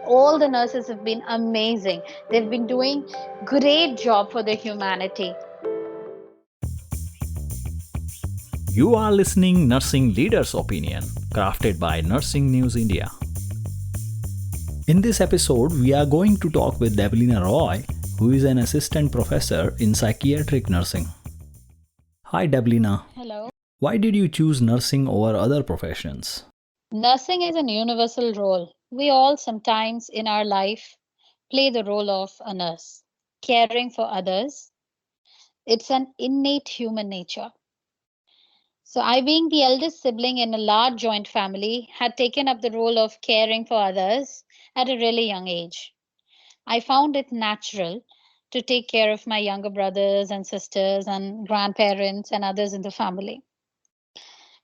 All the nurses have been amazing. They've been doing great job for the humanity. You are listening Nursing Leaders Opinion, crafted by Nursing News India. In this episode, we are going to talk with Deblina Roy, who is an assistant professor in psychiatric nursing. Hi Deblina. Hello. Why did you choose nursing over other professions? Nursing is an universal role. We all sometimes in our life play the role of a nurse, caring for others. It's an innate human nature. So, I, being the eldest sibling in a large joint family, had taken up the role of caring for others at a really young age. I found it natural to take care of my younger brothers and sisters and grandparents and others in the family.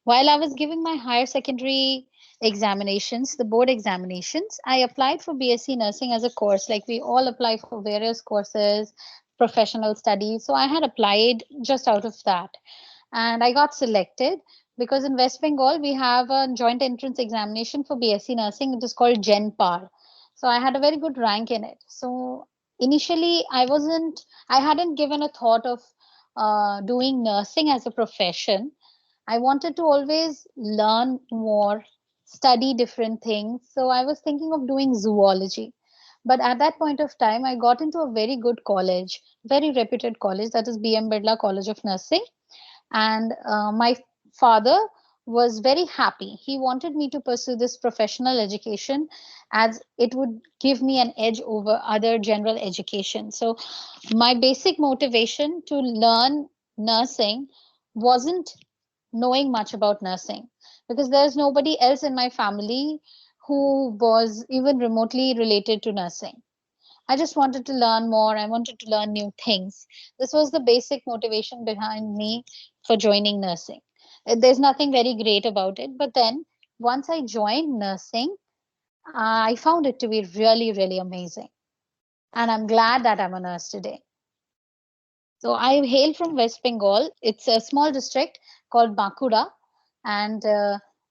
While I was giving my higher secondary examinations, the board examinations, I applied for BSc nursing as a course. Like we all apply for various courses, professional studies. So I had applied just out of that. And I got selected because in West Bengal, we have a joint entrance examination for BSc nursing. It is called GenPAR. So I had a very good rank in it. So initially, I hadn't given a thought of doing nursing as a profession. I wanted to always learn more, study different things. So I was thinking of doing zoology. But at that point of time, I got into a very good college, very reputed college, that is BM Birdla College of Nursing. And my father was very happy. He wanted me to pursue this professional education as it would give me an edge over other general education. So my basic motivation to learn nursing wasn't knowing much about nursing because there's nobody else in my family who was even remotely related to nursing. I just wanted to learn more. I wanted to learn new things. This was the basic motivation behind me for joining nursing. There's nothing very great about it. But then once I joined nursing, I found it to be really, really amazing. And I'm glad that I'm a nurse today. So I hail from West Bengal. It's a small district called Bankura. And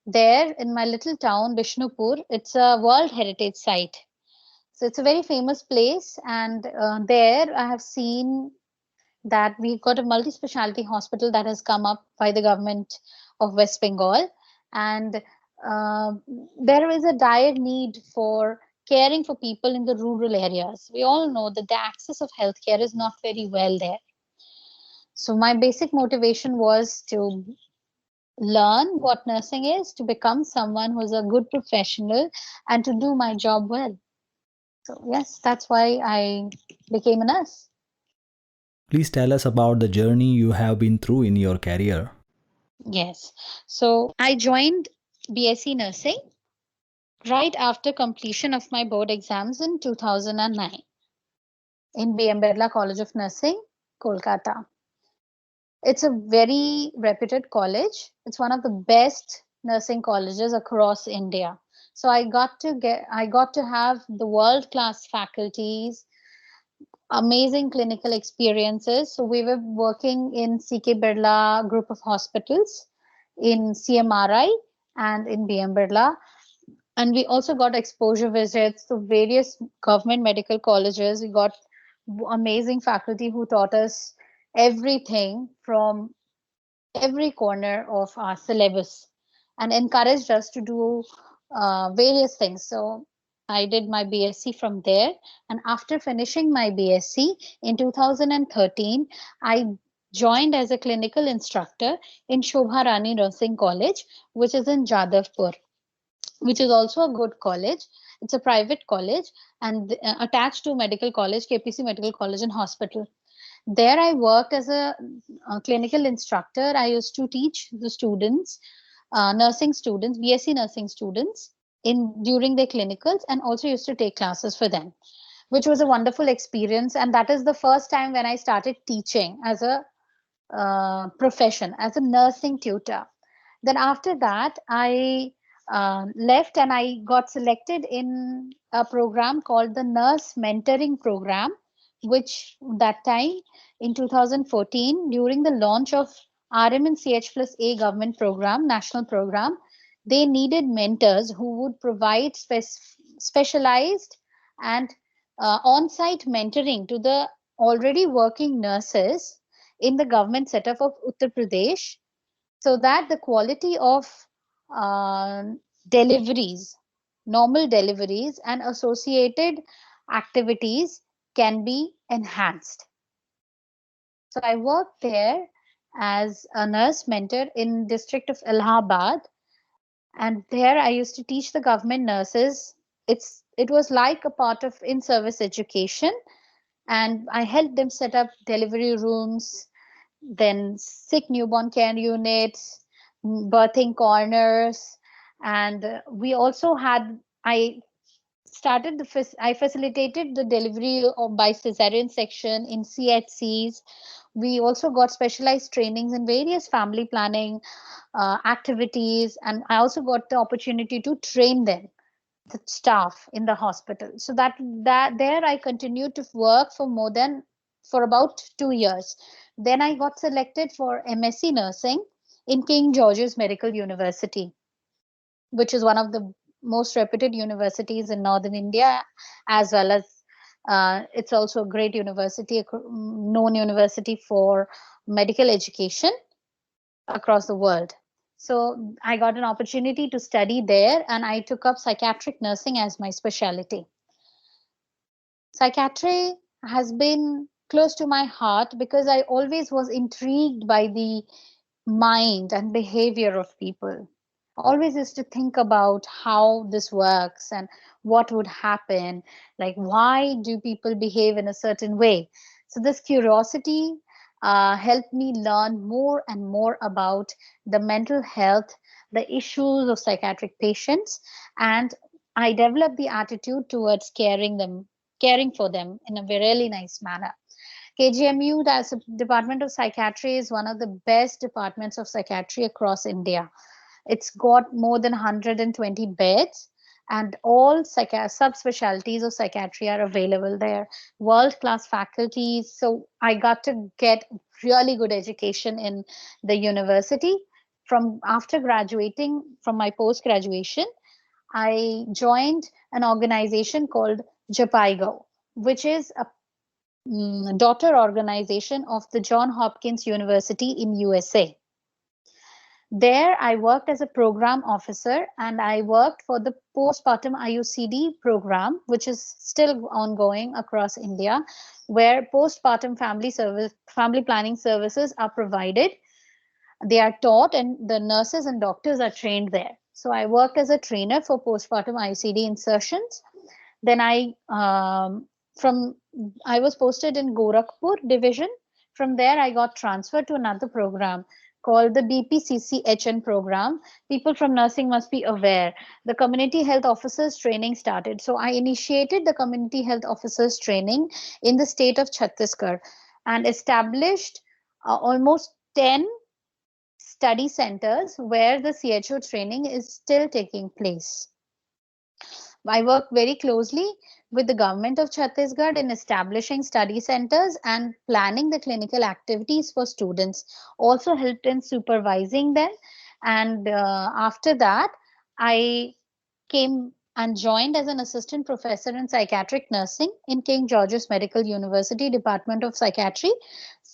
there in my little town, Bishnupur, it's a World Heritage Site. So it's a very famous place. And there I have seen that we've got a multi-specialty hospital that has come up by the government of West Bengal. And uh, there is a dire need for caring for people in the rural areas. We all know that the access of healthcare is not very well there. So my basic motivation was to learn what nursing is, to become someone who's a good professional and to do my job well. So yes, that's why I became a nurse. Please tell us about the journey you have been through in your career. Yes. So I joined BSc nursing right after completion of my board exams in 2009 in BM Birdla College of Nursing, Kolkata. It's a very reputed college. It's one of the best nursing colleges across India. So I got to have the world class faculties, amazing clinical experiences. So we were working in CK Birla group of hospitals in CMRI and in BM Birla. And we also got exposure visits to various government medical colleges. We got amazing faculty who taught us everything from every corner of our syllabus and encouraged us to do various things. So I did my BSc from there. And after finishing my BSc in 2013, I joined as a clinical instructor in Shobha Rani Nursing College, which is in Jadavpur, which is also a good college. It's a private college and attached to medical college, KPC Medical College and Hospital. There I worked as a clinical instructor. I used to teach the students, nursing students, BSc nursing students in during their clinicals and also used to take classes for them, which was a wonderful experience. And that is the first time when I started teaching as a profession, as a nursing tutor. Then after that, I left and I got selected in a program called the Nurse Mentoring Program, which that time in 2014, during the launch of RM and CH plus A government program, national program, they needed mentors who would provide specialized and on-site mentoring to the already working nurses in the government setup of Uttar Pradesh, so that the quality of uh, deliveries, normal deliveries, and associated activities can be enhanced. So I worked there as a nurse mentor in district of Allahabad, and there I used to teach the government nurses. It was like a part of in-service education, and I helped them set up delivery rooms, then sick newborn care units, birthing corners, and we also had I facilitated the delivery by cesarean section in CHCs. We also got specialized trainings in various family planning activities, and I also got the opportunity to train them, the staff in the hospital. So that there I continued to work for about 2 years. Then I got selected for MSc nursing in King George's Medical University, which is one of the most reputed universities in northern India, as well as it's also a great university, a known university for medical education across the world. So I got an opportunity to study there, and I took up psychiatric nursing as my specialty. Psychiatry has been close to my heart because I always was intrigued by the mind and behavior of people. Always used to think about how this works and what would happen, like why do people behave in a certain way. So this curiosity helped me learn more and more about the mental health, the issues of psychiatric patients, and I developed the attitude towards caring for them in a really nice manner. KGMU, that's a Department of Psychiatry, is one of the best departments of psychiatry across India. It's got more than 120 beds, and all subspecialties of psychiatry are available there. World class faculties. So I got to get really good education in the university. From after graduating from my post graduation, I joined an organization called Japaigo, which is a daughter organization of the John Hopkins University in USA. There, I worked as a program officer, and I worked for the postpartum IUCD program, which is still ongoing across India, where postpartum family planning services are provided. They are taught, and the nurses and doctors are trained there. So I worked as a trainer for postpartum IUCD insertions. Then from I was posted in Gorakhpur division. From there, I got transferred to another program called the BPCCHN program. People from nursing must be aware. The community health officers training started. So I initiated the community health officers training in the state of Chhattisgarh and established almost 10 study centers where the CHO training is still taking place. I work very closely with the government of Chhattisgarh in establishing study centers and planning the clinical activities for students. Also helped in supervising them. And after that, I came and joined as an assistant professor in psychiatric nursing in King George's Medical University Department of Psychiatry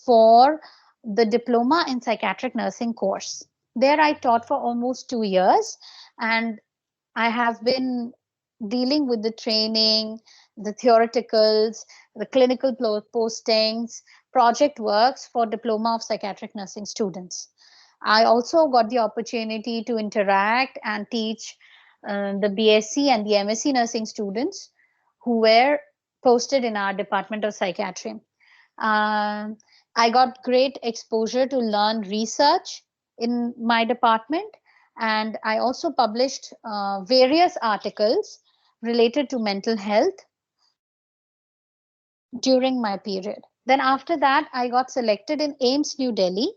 for the diploma in psychiatric nursing course. There I taught for almost 2 years, and I have been dealing with the training, the theoreticals, the clinical postings, project works for diploma of psychiatric nursing students. I also got the opportunity to interact and teach the BSc and the MSc nursing students who were posted in our Department of Psychiatry. I got great exposure to learn research in my department, and I also published various articles related to mental health during my period. Then, after that, I got selected in AIMS New Delhi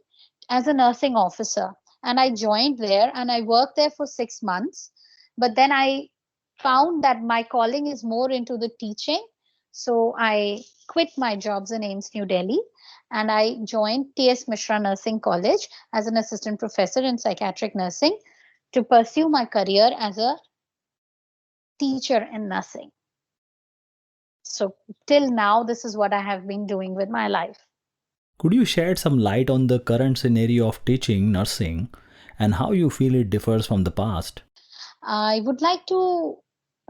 as a nursing officer, and I joined there and I worked there for 6 months. But then I found that my calling is more into the teaching, so I quit my jobs in AIMS New Delhi and I joined TS Mishra Nursing College as an assistant professor in psychiatric nursing to pursue my career as a teacher in nursing. So till now, this is what I have been doing with my life. Could you shed some light on the current scenario of teaching nursing and how you feel it differs from the past? I would like to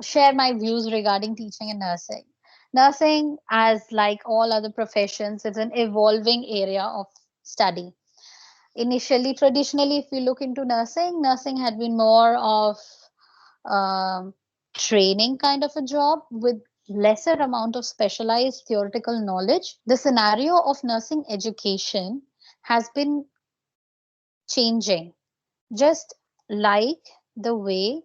share my views regarding teaching and nursing. Nursing, as like all other professions, is an evolving area of study. Initially, traditionally, if we look into nursing, nursing had been more of um, training kind of a job with lesser amount of specialized theoretical knowledge. The scenario of nursing education has been changing, just like the way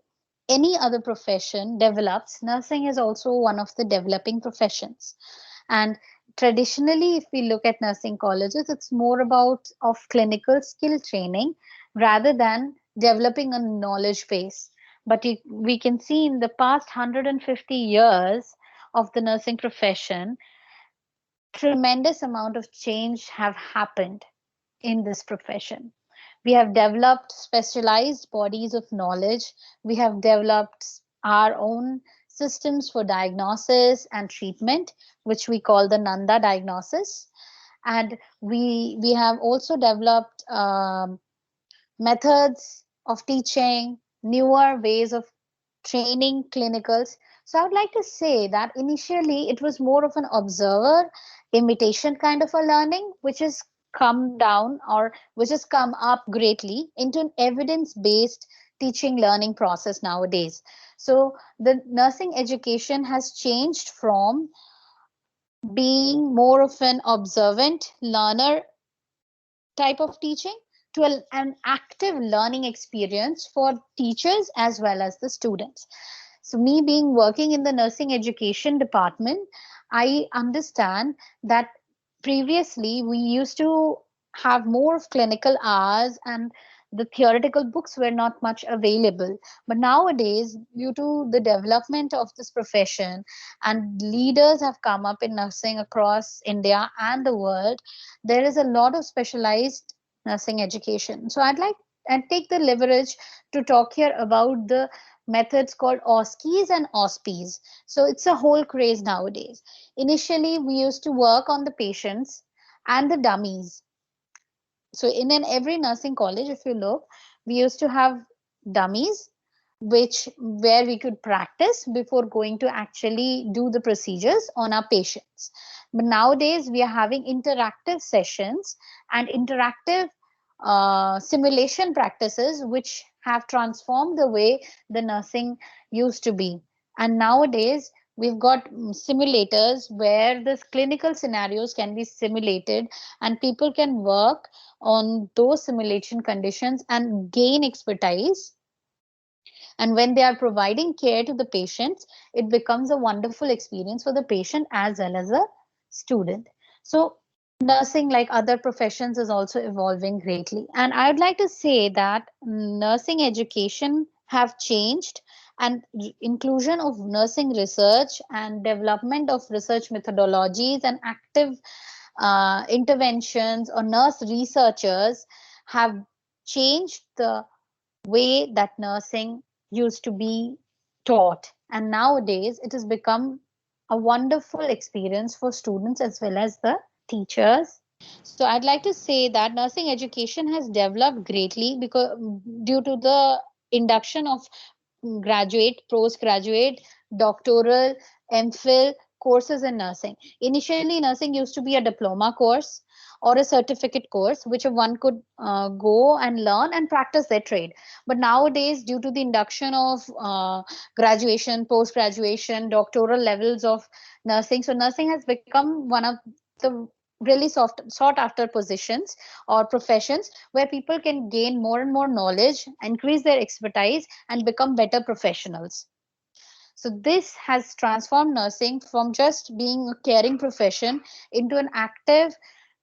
any other profession develops. Nursing is also one of the developing professions. And traditionally, if we look at nursing colleges, it's more about of clinical skill training rather than developing a knowledge base. But we can see in the past 150 years of the nursing profession, tremendous amount of change have happened in this profession. We have developed specialized bodies of knowledge. We have developed our own systems for diagnosis and treatment, which we call the Nanda diagnosis. And we have also developed methods of teaching, newer ways of training clinicals. So I would like to say that initially it was more of an observer imitation kind of a learning, which has come down or which has come up greatly into an evidence based teaching learning process nowadays. So the nursing education has changed from being more of an observant learner type of teaching to an active learning experience for teachers as well as the students. So, me being working in the nursing education department, I understand that previously we used to have more of clinical hours and the theoretical books were not much available. But nowadays, due to the development of this profession and leaders have come up in nursing across India and the world, there is a lot of specialized nursing education. So I'd like and take the leverage to talk here about the methods called OSCEs and OSPEs. So it's a whole craze nowadays. Initially, we used to work on the patients and the dummies. So in an every nursing college, if you look, we used to have dummies which where we could practice before going to actually do the procedures on our patients. But nowadays we are having interactive sessions and interactive simulation practices which have transformed the way the nursing used to be. And nowadays we've got simulators where the clinical scenarios can be simulated and people can work on those simulation conditions and gain expertise. And when they are providing care to the patients, it becomes a wonderful experience for the patient as well as a student. So nursing, like other professions, is also evolving greatly. And I would like to say that nursing education have changed, and inclusion of nursing research and development of research methodologies and active interventions or nurse researchers have changed the way that nursing used to be taught. And nowadays, it has become a wonderful experience for students as well as the teachers. So, I'd like to say that nursing education has developed greatly because due to the induction of graduate, postgraduate, doctoral, MPhil courses in nursing. Initially, nursing used to be a diploma course or a certificate course, which one could go and learn and practice their trade. But nowadays, due to the induction of graduation, post graduation, doctoral levels of nursing, so nursing has become one of the really sought after positions or professions where people can gain more and more knowledge, increase their expertise, and become better professionals. So, this has transformed nursing from just being a caring profession into an active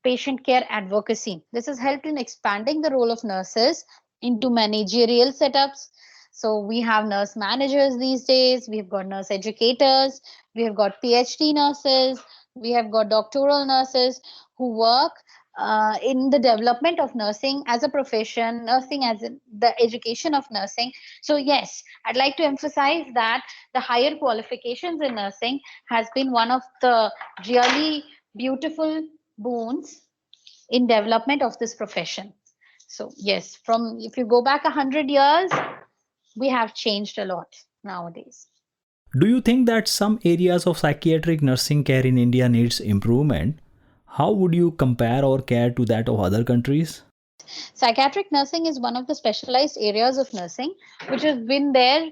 patient care advocacy. This has helped in expanding the role of nurses into managerial setups. So, we have nurse managers these days, we've got nurse educators, we have got PhD nurses, we have got doctoral nurses who work in the development of nursing as a profession, nursing as in the education of nursing. So yes, I'd like to emphasize that the higher qualifications in nursing has been one of the really beautiful boons in development of this profession. So yes, from if you go back 100 years, we have changed a lot nowadays. Do you think that some areas of psychiatric nursing care in India needs improvement? How would you compare our care to that of other countries? Psychiatric nursing is one of the specialized areas of nursing which has been there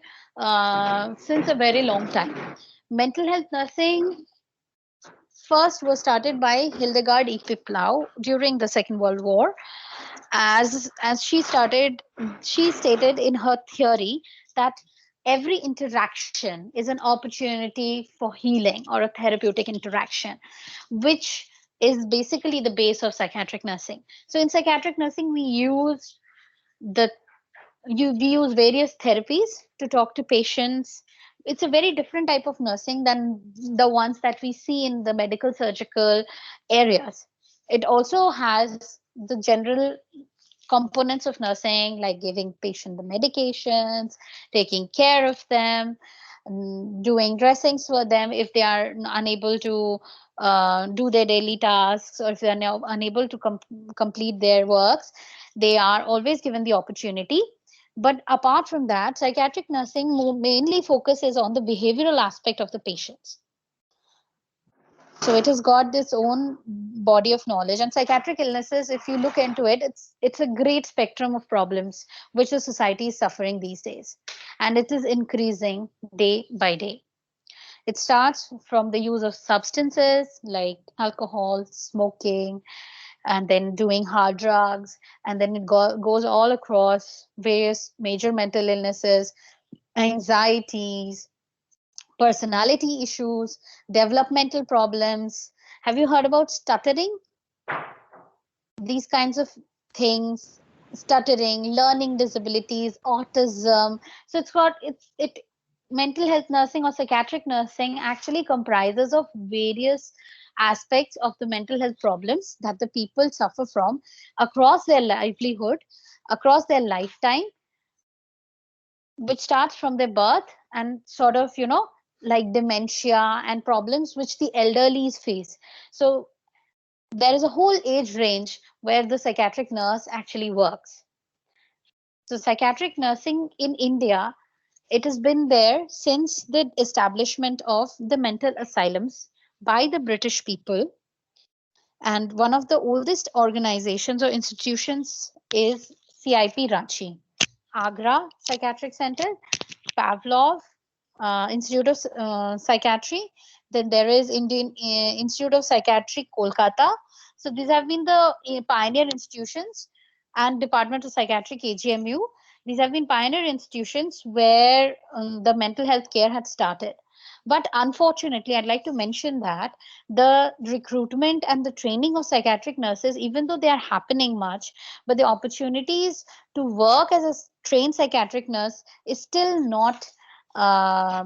since a very long time. Mental health nursing first was started by Hildegard Plau during the Second World War. As she stated in her theory that every interaction is an opportunity for healing or a therapeutic interaction, which is basically the base of psychiatric nursing. So in psychiatric nursing, the we use various therapies to talk to patients. It's a very different type of nursing than the ones that we see in the medical surgical areas. It also has the general components of nursing like giving patient the medications, taking care of them, doing dressings for them if they are unable to do their daily tasks, or if they are now unable to complete their works, they are always given the opportunity. But apart from that, psychiatric nursing mainly focuses on the behavioral aspect of the patients. So it has got this own body of knowledge. And psychiatric illnesses, if you look into it, it's a great spectrum of problems which the society is suffering these days, and it is increasing day by day. It starts from the use of substances like alcohol, smoking, and then doing hard drugs, and then it goes all across various major mental illnesses, anxieties, personality issues, developmental problems. Have you heard about stuttering? These kinds of things, stuttering, learning disabilities, autism. So it mental health nursing or psychiatric nursing actually comprises of various aspects of the mental health problems that the people suffer from across their livelihood, across their lifetime, which starts from their birth and sort of, like dementia and problems which the elderlies face. So there is a whole age range where the psychiatric nurse actually works. So psychiatric nursing in India, it has been there since the establishment of the mental asylums by the British people. And one of the oldest organizations or institutions is CIP Ranchi, Agra Psychiatric Center, Pavlov Institute of Psychiatry. Then there is Indian Institute of Psychiatry, Kolkata. So these have been the pioneer institutions, and Department of Psychiatry, KGMU. These have been pioneer institutions where the mental health care had started. But unfortunately, I'd like to mention that the recruitment and the training of psychiatric nurses, even though they are happening much, but the opportunities to work as a trained psychiatric nurse is still not uh,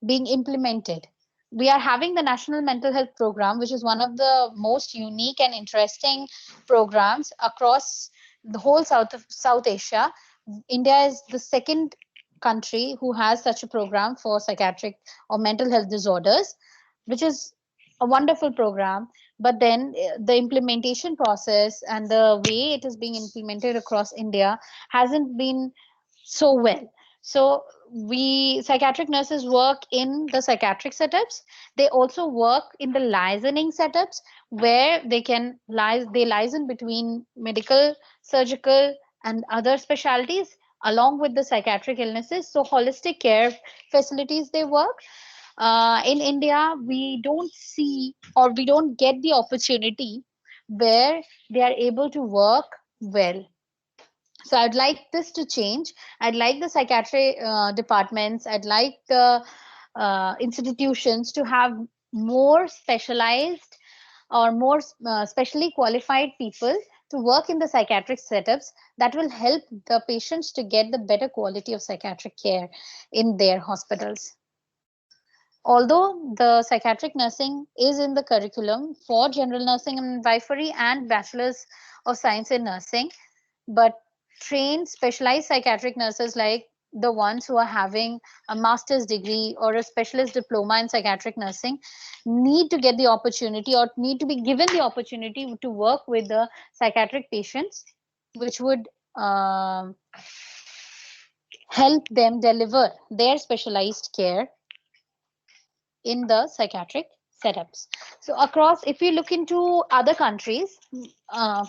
being implemented. We are having the National Mental Health Program, which is one of the most unique and interesting programs across the whole South Asia. India is the second country who has such a program for psychiatric or mental health disorders, which is a wonderful program. But then the implementation process and the way it is being implemented across India hasn't been so well. So we psychiatric nurses work in the psychiatric setups. They also work in the liasoning setups where they liaison between medical, surgical, and other specialties along with the psychiatric illnesses. So holistic care facilities they work. In India, we don't see or we don't get the opportunity where they are able to work well. So I'd like this to change. I'd like the psychiatry departments, I'd like the institutions to have more specialized or more specially qualified people to work in the psychiatric setups that will help the patients to get the better quality of psychiatric care in their hospitals. Although the psychiatric nursing is in the curriculum for general nursing and midwifery and bachelor's of science in nursing, but trained specialized psychiatric nurses like the ones who are having a master's degree or a specialist diploma in psychiatric nursing need to get the opportunity or need to be given the opportunity to work with the psychiatric patients, which would help them deliver their specialized care in the psychiatric setups. So across, if we look into other countries,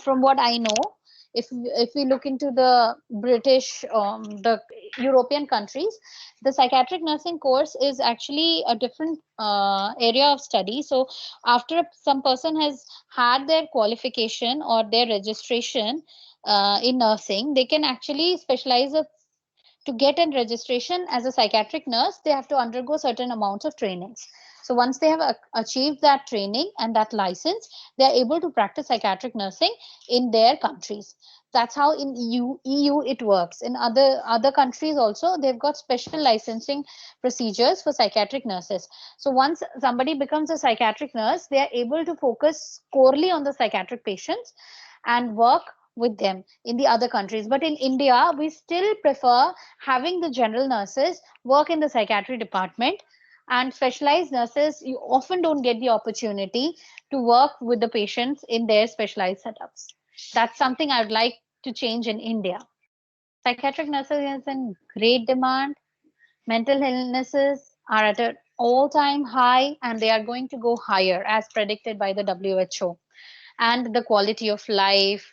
from what I know, if we look into the British, the European countries, the psychiatric nursing course is actually a different area of study. So after some person has had their qualification or their registration in nursing, they can actually specialize to get a registration as a psychiatric nurse. They have to undergo certain amounts of trainings. So once they have achieved that training and that license, they are able to practice psychiatric nursing in their countries. That's how in EU it works. In other countries also, they've got special licensing procedures for psychiatric nurses. So once somebody becomes a psychiatric nurse, they are able to focus squarely on the psychiatric patients and work with them in the other countries. But in India, we still prefer having the general nurses work in the psychiatry department, and specialized nurses, you often don't get the opportunity to work with the patients in their specialized setups. That's something I'd like to change in India. Psychiatric nurses is in great demand. Mental illnesses are at an all-time high, and they are going to go higher as predicted by the WHO. And the quality of life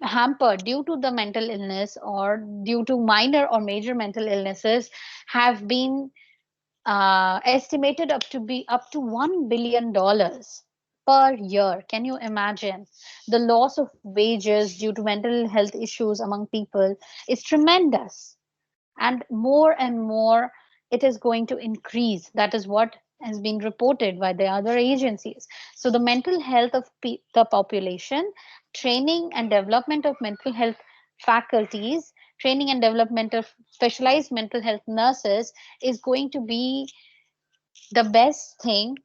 hampered due to the mental illness or due to minor or major mental illnesses have been estimated up to $1 billion per year. Can you imagine? The loss of wages due to mental health issues among people is tremendous, and more it is going to increase. That is what has been reported by the other agencies. So the mental health of the population, training and development of mental health faculties, training and development of specialized mental health nurses is going to be the best thing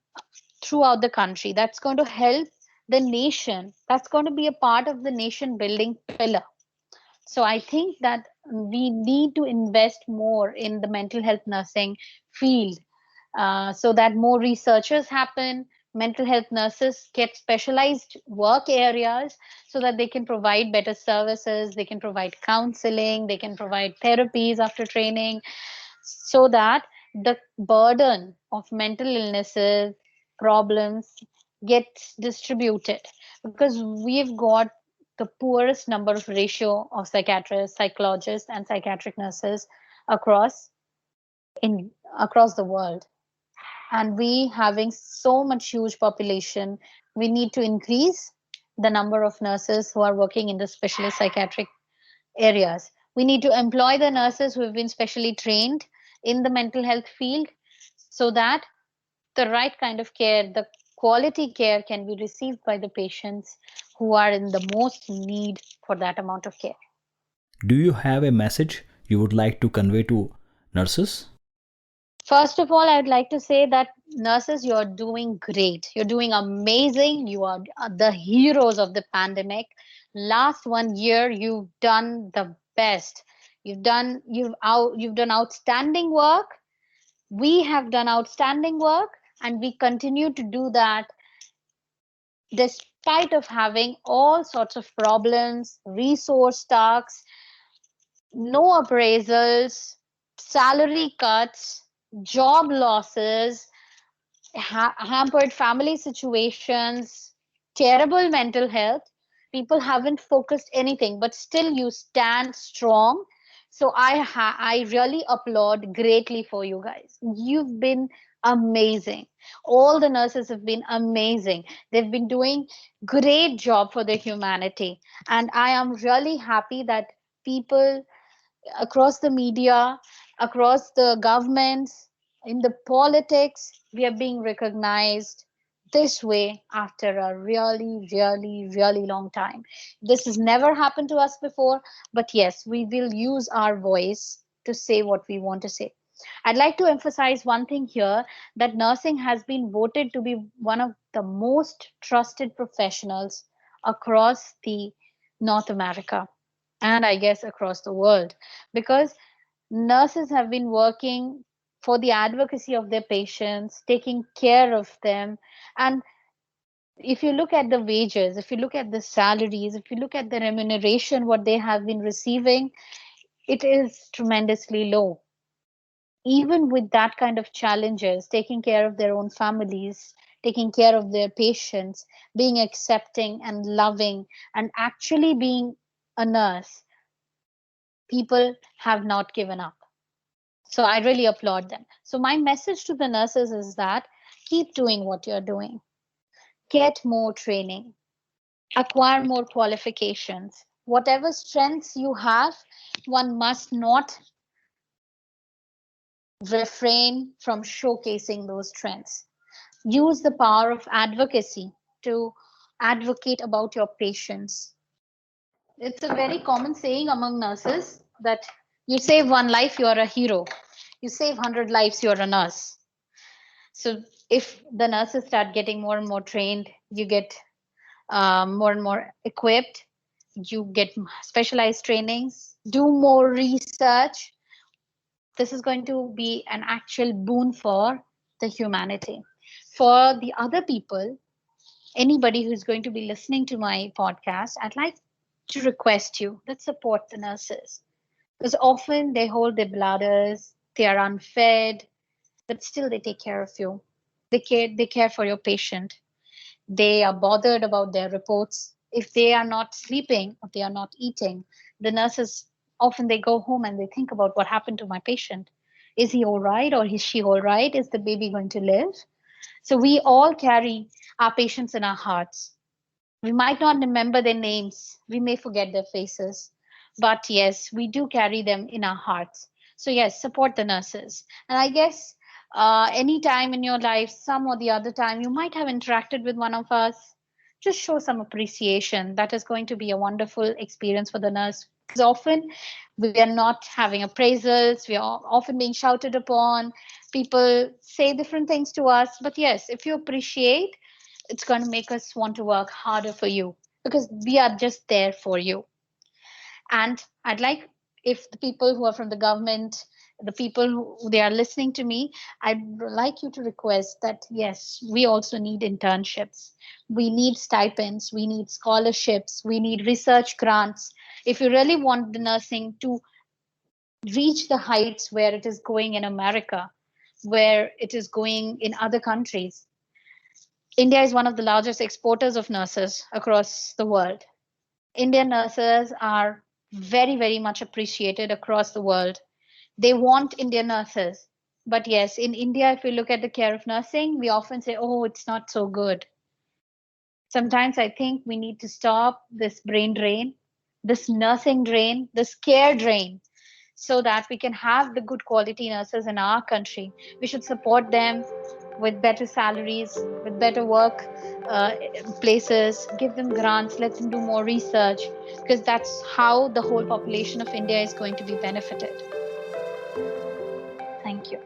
throughout the country. That's going to help the nation. That's going to be a part of the nation building pillar. So I think that we need to invest more in the mental health nursing field, so that more researchers happen. Mental health nurses get specialized work areas so that they can provide better services, they can provide counseling, they can provide therapies after training, so that the burden of mental illnesses, problems gets distributed, because we've got the poorest number of ratio of psychiatrists, psychologists, and psychiatric nurses across in across the world. And we having so much huge population, we need to increase the number of nurses who are working in the specialist psychiatric areas. We need to employ the nurses who have been specially trained in the mental health field, so that the right kind of care, the quality care can be received by the patients who are in the most need for that amount of care. Do you have a message you would like to convey to nurses? First of all, I'd like to say that nurses, you're doing great. You're doing amazing. You are the heroes of the pandemic. Last 1 year, you've done the best. You've done outstanding work. We have done outstanding work, and we continue to do that despite of having all sorts of problems, resource stocks, no appraisals, salary cuts, job losses, hampered family situations, terrible mental health. People haven't focused anything, but still you stand strong. So I really applaud greatly for you guys. You've been amazing. All the nurses have been amazing. They've been doing great job for the humanity, and I am really happy that people across the media, across the governments, in the politics, we are being recognized this way after a really, really, really long time. This has never happened to us before, but yes, we will use our voice to say what we want to say. I'd like to emphasize one thing here, that nursing has been voted to be one of the most trusted professionals across the North America, and I guess across the world, because nurses have been working for the advocacy of their patients, taking care of them. And if you look at the wages, if you look at the salaries, if you look at the remuneration, what they have been receiving, it is tremendously low. Even with that kind of challenges, taking care of their own families, taking care of their patients, being accepting and loving, and actually being a nurse, people have not given up. So I really applaud them. So my message to the nurses is that keep doing what you're doing, get more training, acquire more qualifications. Whatever strengths you have, one must not refrain from showcasing those strengths. Use the power of advocacy to advocate about your patients. It's a very common saying among nurses that you save one life, you are a hero. You save 100 lives, you're a nurse. So if the nurses start getting more and more trained, you get more and more equipped, you get specialized trainings, do more research. This is going to be an actual boon for the humanity. For the other people, anybody who's going to be listening to my podcast, I'd like to request you, let's support the nurses. Because often they hold their bladders, they are unfed, but still they take care of you. They care for your patient. They are bothered about their reports. If they are not sleeping or they are not eating, the nurses often they go home and they think about what happened to my patient. Is he all right or is she all right? Is the baby going to live? So we all carry our patients in our hearts. We might not remember their names, we may forget their faces, but yes, we do carry them in our hearts. So, yes, support the nurses. And I guess any time in your life, some or the other time, you might have interacted with one of us, just show some appreciation. That is going to be a wonderful experience for the nurse. Because often we are not having appraisals, we are often being shouted upon, people say different things to us. But yes, if you appreciate, it's going to make us want to work harder for you because we are just there for you. And I'd like, if the people who are from the government, the people who they are listening to me, I'd like you to request that yes, we also need internships, we need stipends, we need scholarships, we need research grants. If you really want the nursing to reach the heights where it is going in America, where it is going in other countries, India is one of the largest exporters of nurses across the world. Indian nurses are very, very much appreciated across the world. They want Indian nurses. But yes, in India, if we look at the care of nursing, we often say, oh, it's not so good. Sometimes I think we need to stop this brain drain, this nursing drain, this care drain, so that we can have the good quality nurses in our country. We should support them with better salaries, with better work places, give them grants, let them do more research, because that's how the whole population of India is going to be benefited. Thank you.